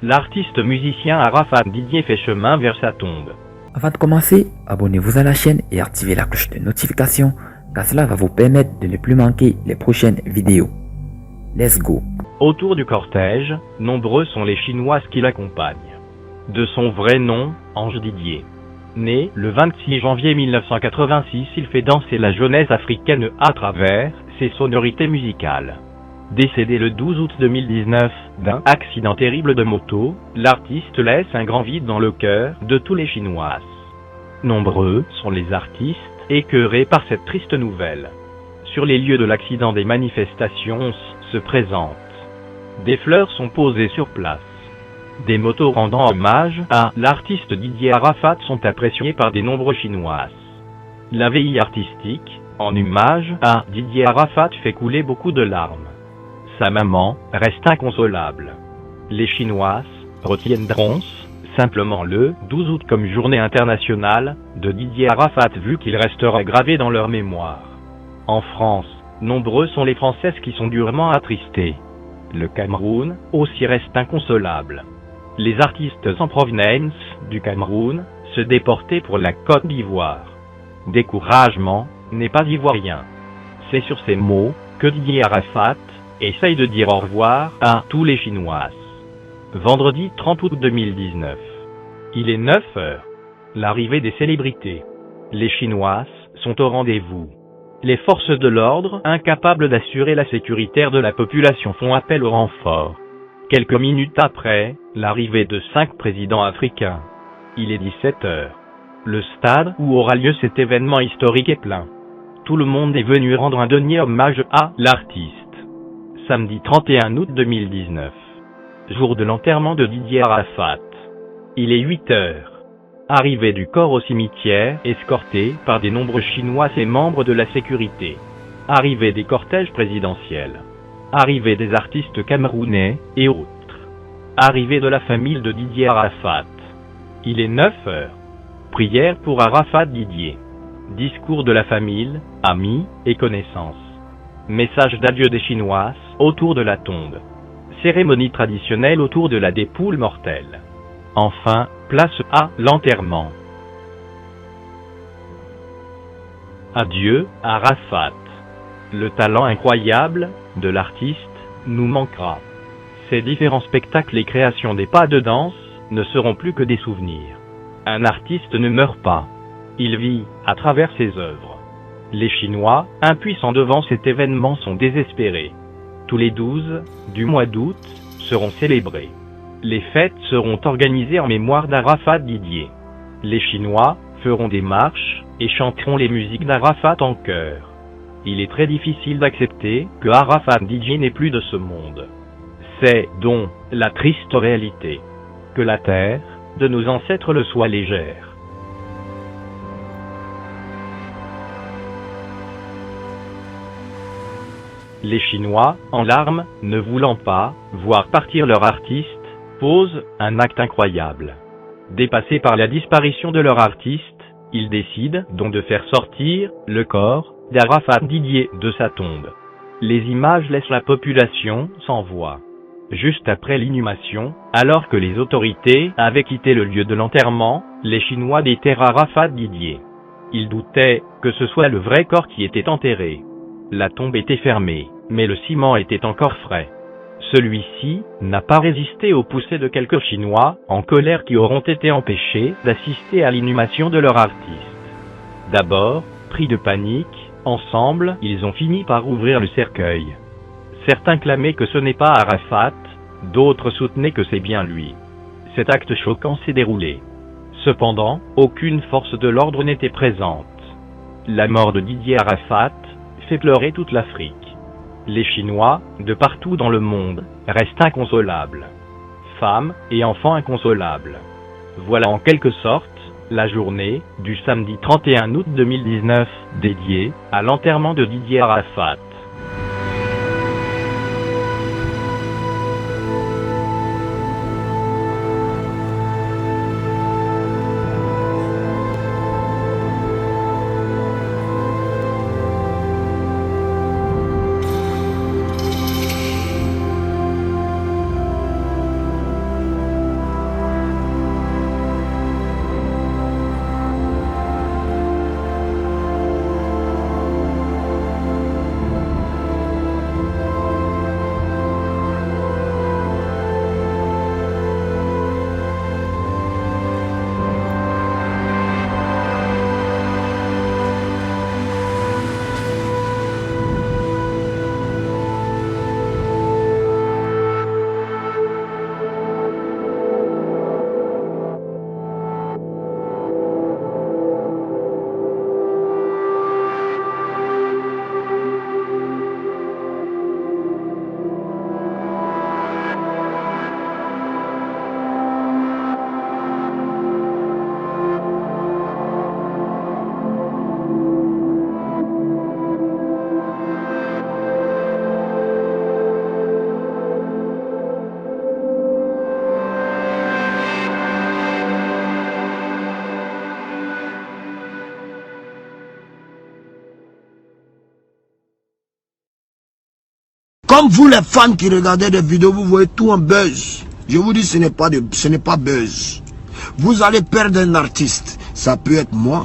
l'artiste musicien Arafat Didier fait chemin vers sa tombe. Avant de commencer, abonnez-vous à la chaîne et activez la cloche de notification car cela va vous permettre de ne plus manquer les prochaines vidéos. Let's go! Autour du cortège, nombreux sont les Chinoises qui l'accompagnent. De son vrai nom, Ange Didier. Né le 26 janvier 1986, il fait danser la jeunesse africaine à travers ses sonorités musicales. Décédé le 12 août 2019 d'un accident terrible de moto, l'artiste laisse un grand vide dans le cœur de tous les Chinoises. Nombreux sont les artistes écœurés par cette triste nouvelle. Sur les lieux de l'accident, des manifestations se présentent. Des fleurs sont posées sur place. Des motos rendant hommage à l'artiste Didier Arafat sont appréciées par de nombreux Chinoises. La veillée artistique, en hommage à Didier Arafat, fait couler beaucoup de larmes. Sa maman reste inconsolable. Les Chinoises retiendront simplement le 12 août comme journée internationale de Didier Arafat, vu qu'il restera gravé dans leur mémoire. En France, nombreux sont les Françaises qui sont durement attristées. Le Cameroun aussi reste inconsolable. Les artistes en provenance du Cameroun se déportaient pour la Côte d'Ivoire. Découragement n'est pas ivoirien. C'est sur ces mots que Didier Arafat essaye de dire au revoir à tous les Chinoises. Vendredi 30 août 2019. Il est 9 heures. L'arrivée des célébrités. Les Chinoises sont au rendez-vous. Les forces de l'ordre, incapables d'assurer la sécurité de la population, font appel au renfort. Quelques minutes après l'arrivée de 5 présidents africains. Il est 17 heures. Le stade où aura lieu cet événement historique est plein. Tout le monde est venu rendre un dernier hommage à l'artiste. Samedi 31 août 2019. Jour de l'enterrement de Didier Arafat. Il est 8 heures. Arrivée du corps au cimetière, escorté par des nombreux Chinois et membres de la sécurité. Arrivée des cortèges présidentiels. Arrivée des artistes camerounais et autres. Arrivée de la famille de Didier Arafat. Il est 9 heures. Prière pour Arafat Didier. Discours de la famille, amis et connaissances. Message d'adieu des Chinoises autour de la tombe. Cérémonie traditionnelle autour de la dépouille mortelle. Enfin, place à l'enterrement. Adieu, Arafat. Le talent incroyable de l'artiste nous manquera. Ces différents spectacles et créations des pas de danse ne seront plus que des souvenirs. Un artiste ne meurt pas. Il vit à travers ses œuvres. Les Chinois, impuissants devant cet événement, sont désespérés. Tous les 12 du mois d'août seront célébrés. Les fêtes seront organisées en mémoire d'Arafat Didier. Les Chinois feront des marches et chanteront les musiques d'Arafat en chœur. Il est très difficile d'accepter que Arafat Didier n'est plus de ce monde. C'est donc la triste réalité. Que la terre de nos ancêtres le soit légère. Les Chinois, en larmes, ne voulant pas voir partir leur artiste, posent un acte incroyable. Dépassés par la disparition de leur artiste, ils décident donc de faire sortir le corps d'Arafat Didier de sa tombe. Les images laissent la population sans voix. Juste après l'inhumation, alors que les autorités avaient quitté le lieu de l'enterrement, les Chinois déterrent Arafat Didier. Ils doutaient que ce soit le vrai corps qui était enterré. La tombe était fermée, mais le ciment était encore frais. Celui-ci n'a pas résisté aux poussées de quelques Chinois en colère qui auront été empêchés d'assister à l'inhumation de leur artiste. D'abord, pris de panique, ensemble, ils ont fini par ouvrir le cercueil. Certains clamaient que ce n'est pas Arafat, d'autres soutenaient que c'est bien lui. Cet acte choquant s'est déroulé. Cependant, aucune force de l'ordre n'était présente. La mort de Didier Arafat fait pleurer toute l'Afrique. Les Chinois, de partout dans le monde, restent inconsolables. Femmes et enfants inconsolables. Voilà en quelque sorte la journée du samedi 31 août 2019 dédiée à l'enterrement de Didier Arafat. Comme vous les fans qui regardez des vidéos, vous voyez tout en buzz. Je vous dis, ce n'est pas buzz. Vous allez perdre un artiste. Ça peut être moi.